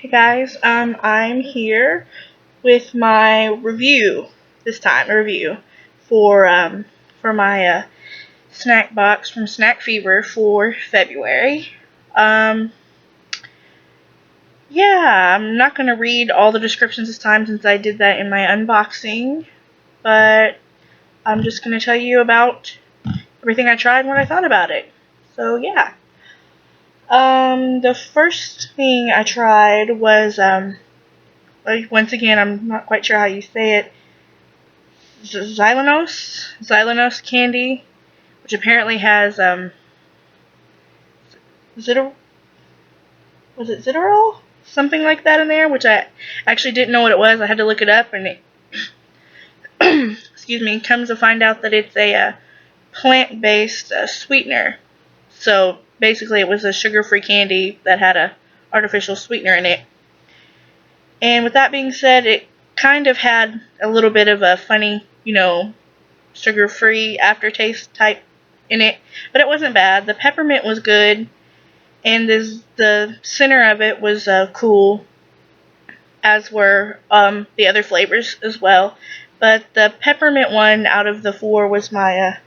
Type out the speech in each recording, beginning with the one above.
Hey guys, I'm here with my review this time, a review for my snack box from Snack Fever for February. Um, yeah, I'm not gonna read all the descriptions this time since I did that in my unboxing, but I'm just gonna tell you about everything I tried and what I thought about it. So yeah. The first thing I tried was like, once again, I'm not quite sure how you say it. Xylanos candy, which apparently has Zitter was it Zitterol? Something like that in there, which I actually didn't know what it was. I had to look it up, and it excuse me, comes to find out that it's a plant-based sweetener. So basically, it was a sugar-free candy that had a artificial sweetener in it. And with that being said, it kind of had a little bit of a funny, sugar-free aftertaste type in it, but it wasn't bad. The peppermint was good, and the center of it was cool, as were the other flavors as well. But the peppermint one out of the four was my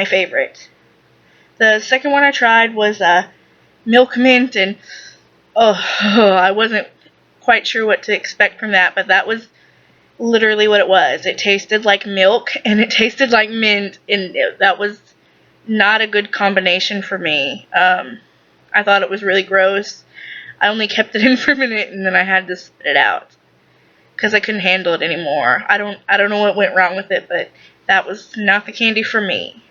favorite. The second one I tried was milk mint, and I wasn't quite sure what to expect from that, but that was literally what it was. It tasted like milk and it tasted like mint, and that was not a good combination for me. I thought it was really gross. I only kept it in for a minute and then I had to spit it out because I couldn't handle it anymore. I don't know what went wrong with it, but that was not the candy for me.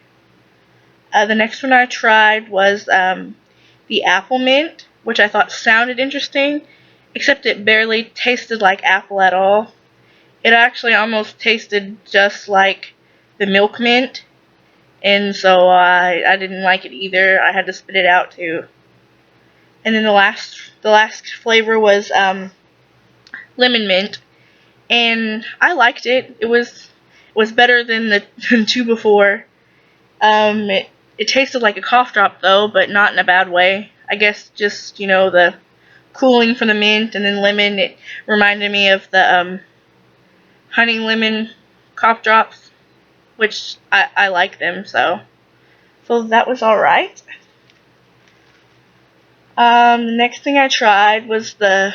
The next one I tried was the apple mint, which I thought sounded interesting, except it barely tasted like apple at all. It actually almost tasted just like the milk mint, and so I didn't like it either. I had to spit it out too. And then the last flavor was lemon mint, and I liked it. It was better than the two before. It tasted like a cough drop though, but not in a bad way. I guess just the cooling from the mint and then lemon. It reminded me of the honey lemon cough drops, which I like them, so that was alright. The next thing I tried was the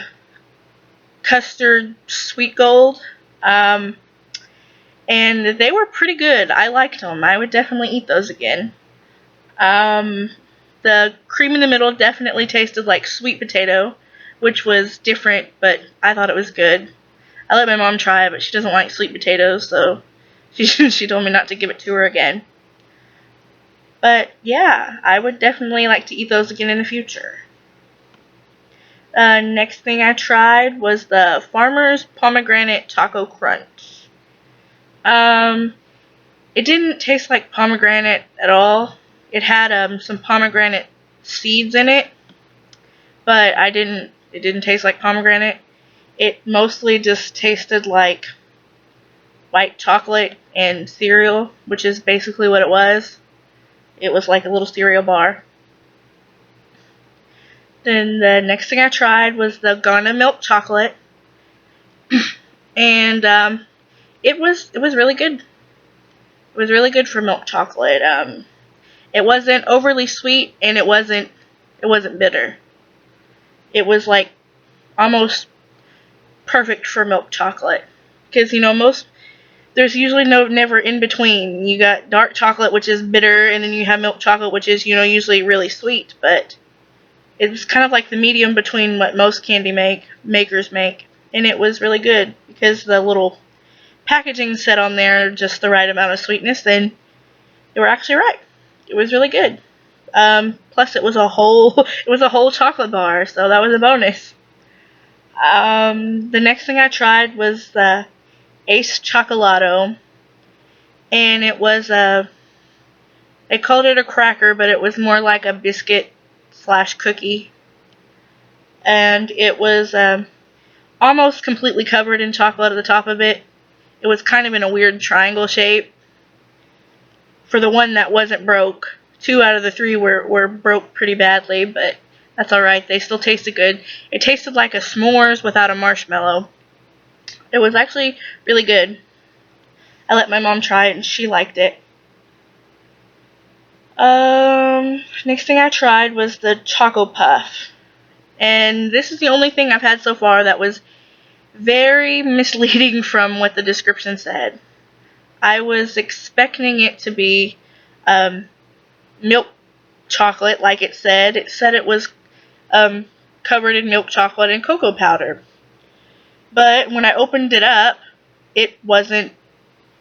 custard sweet gold, and they were pretty good. I liked them. I would definitely eat those again. Um, the cream in the middle definitely tasted like sweet potato, which was different, but I thought it was good. I let my mom try it, but she doesn't like sweet potatoes, so she told me not to give it to her again. But yeah, I would definitely like to eat those again in the future. Next thing I tried was the Farmer's Pomegranate Taco Crunch. Um, it didn't taste like pomegranate at all. It had some pomegranate seeds in it, but it didn't taste like pomegranate. It mostly just tasted like white chocolate and cereal, which is basically what it was. It was like a little cereal bar. Then the next thing I tried was the Ghana milk chocolate, and it was really good. It was really good for milk chocolate. It wasn't overly sweet, and it wasn't bitter. It was like almost perfect for milk chocolate, because most there's usually never in between. You got dark chocolate, which is bitter, and then you have milk chocolate, which is usually really sweet, but it's kind of like the medium between what most candy makers make, and it was really good because the little packaging said on there just the right amount of sweetness. Then they were actually right. It was really good. Plus, it was a whole it was a whole chocolate bar, so that was a bonus. The next thing I tried was the Ace Chocolato, and it was they called it a cracker, but it was more like a biscuit slash cookie, and it was almost completely covered in chocolate at the top of it. It was kind of in a weird triangle shape. For the one that wasn't broke, 2 out of the 3 were broke pretty badly, but That's alright. They still tasted good. It tasted like a s'mores without a marshmallow. It was actually really good. I let my mom try it and she liked it. Next thing I tried was the Choco Puff. And this is the only thing I've had so far that was very misleading from what the description said. I was expecting it to be milk chocolate, like it said. It said it was covered in milk chocolate and cocoa powder. But when I opened it up, it wasn't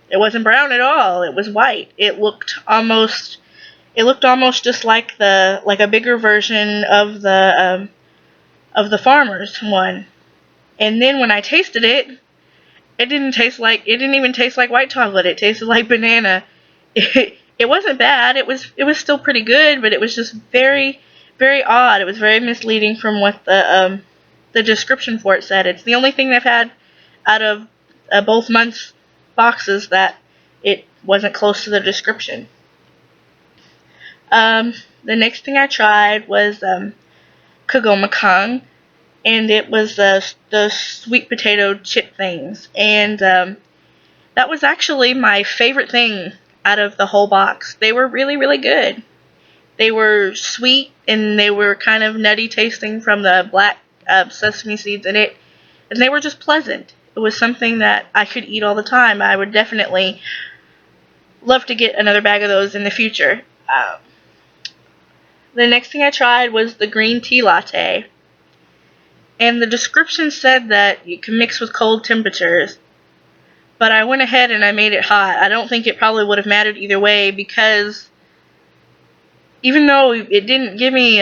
brown at all. It was white. It looked almost just like a bigger version of the farmer's one. And then when I tasted it, it didn't even taste like white chocolate. It tasted like banana. It wasn't bad. It was still pretty good, but it was just very, very odd. It was very misleading from what the description for it said. It's the only thing they've had out of both months' boxes that it wasn't close to the description. The next thing I tried was Kagomakang, and it was the sweet potato chip things, and that was actually my favorite thing out of the whole box. They were really, really good. They were sweet, and they were kind of nutty tasting from the black sesame seeds in it, and they were just pleasant. It was something that I could eat all the time. I would definitely love to get another bag of those in the future. The next thing I tried was the green tea latte, and the description said that you can mix with cold temperatures, but I went ahead and I made it hot. I don't think it probably would have mattered either way, because even though it didn't give me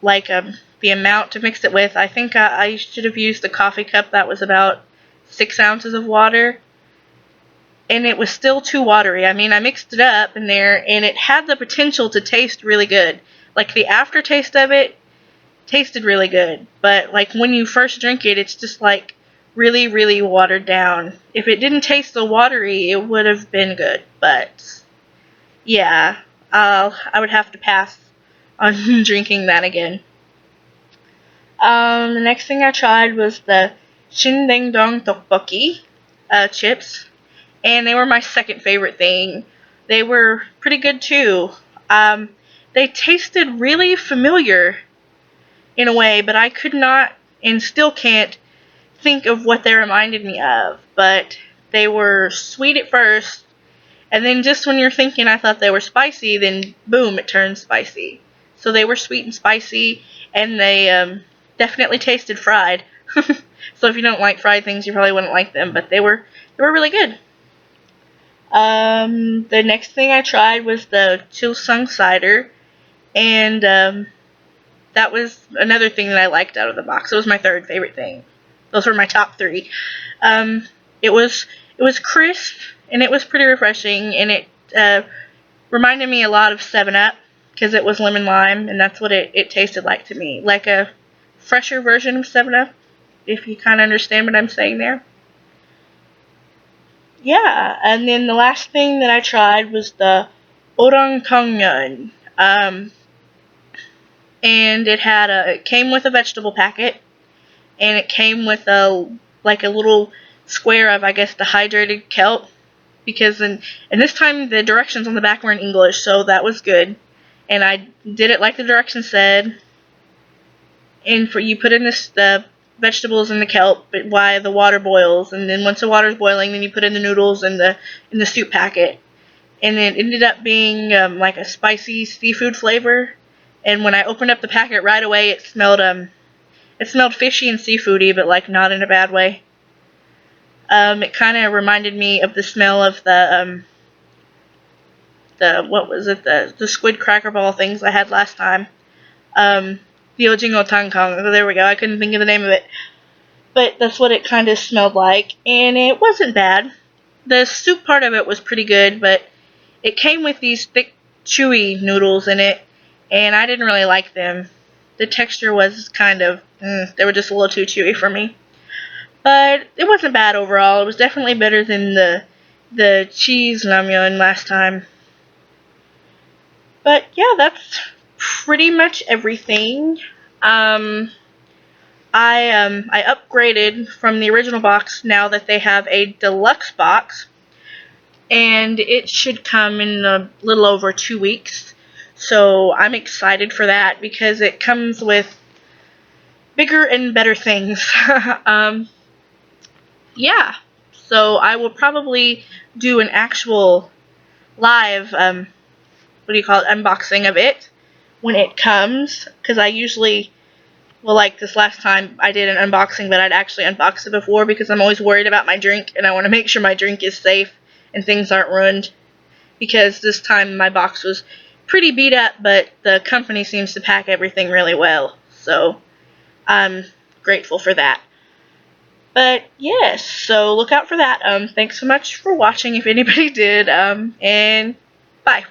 the amount to mix it with, I think I should have used a coffee cup that was about 6 ounces of water, and it was still too watery. I mean, I mixed it up in there, and it had the potential to taste really good. Like, the aftertaste of it tasted really good, but like when you first drink it, it's just like really, really watered down. If it didn't taste so watery, it would have been good, but yeah, I would have to pass on drinking that again. The next thing I tried was the Shindengdong Tteokbokki chips, and they were my second favorite thing. They were pretty good too. They tasted really familiar in a way, but I could not, and still can't, think of what they reminded me of. But they were sweet at first, and then just when you're thinking I thought they were spicy, then boom, it turned spicy. So they were sweet and spicy, and they definitely tasted fried. So if you don't like fried things, you probably wouldn't like them, but they were really good. The next thing I tried was the Chilsung cider, and that was another thing that I liked out of the box. It was my third favorite thing. Those were my top three. It was crisp, and it was pretty refreshing, and it reminded me a lot of 7-Up, because it was lemon lime, and that's what it tasted like to me. Like a fresher version of 7-Up, if you kind of understand what I'm saying there. Yeah, and then the last thing that I tried was the Orang Tongyeon. And it came with a vegetable packet, and it came with a little square of, I guess, dehydrated kelp, because and this time the directions on the back were in English, so that was good. And I did it like the directions said. And you put in the vegetables and the kelp while the water boils, and then once the water's boiling, then you put in the noodles and the soup packet. And it ended up being like a spicy seafood flavor. And when I opened up the packet right away, it smelled fishy and seafoody, but like not in a bad way. It kind of reminded me of the smell of the what was it, the squid cracker ball things I had last time. The Ojingo Tangkong. There we go. I couldn't think of the name of it, but that's what it kind of smelled like, and it wasn't bad. The soup part of it was pretty good, but it came with these thick, chewy noodles in it, and I didn't really like them. The texture was kind of, they were just a little too chewy for me. But it wasn't bad overall. It was definitely better than the cheese ramyun last time. But yeah, that's pretty much everything. I upgraded from the original box now that they have a deluxe box, and it should come in a little over 2 weeks. So I'm excited for that because it comes with bigger and better things. um, yeah. So I will probably do an actual live, what do you call it, unboxing of it when it comes, because I usually, well, like this last time I did an unboxing, but I'd actually unboxed it before because I'm always worried about my drink and I want to make sure my drink is safe and things aren't ruined, because this time my box was pretty beat up, but the company seems to pack everything really well, so I'm grateful for that. But yes, so look out for that. Thanks so much for watching if anybody did, and bye.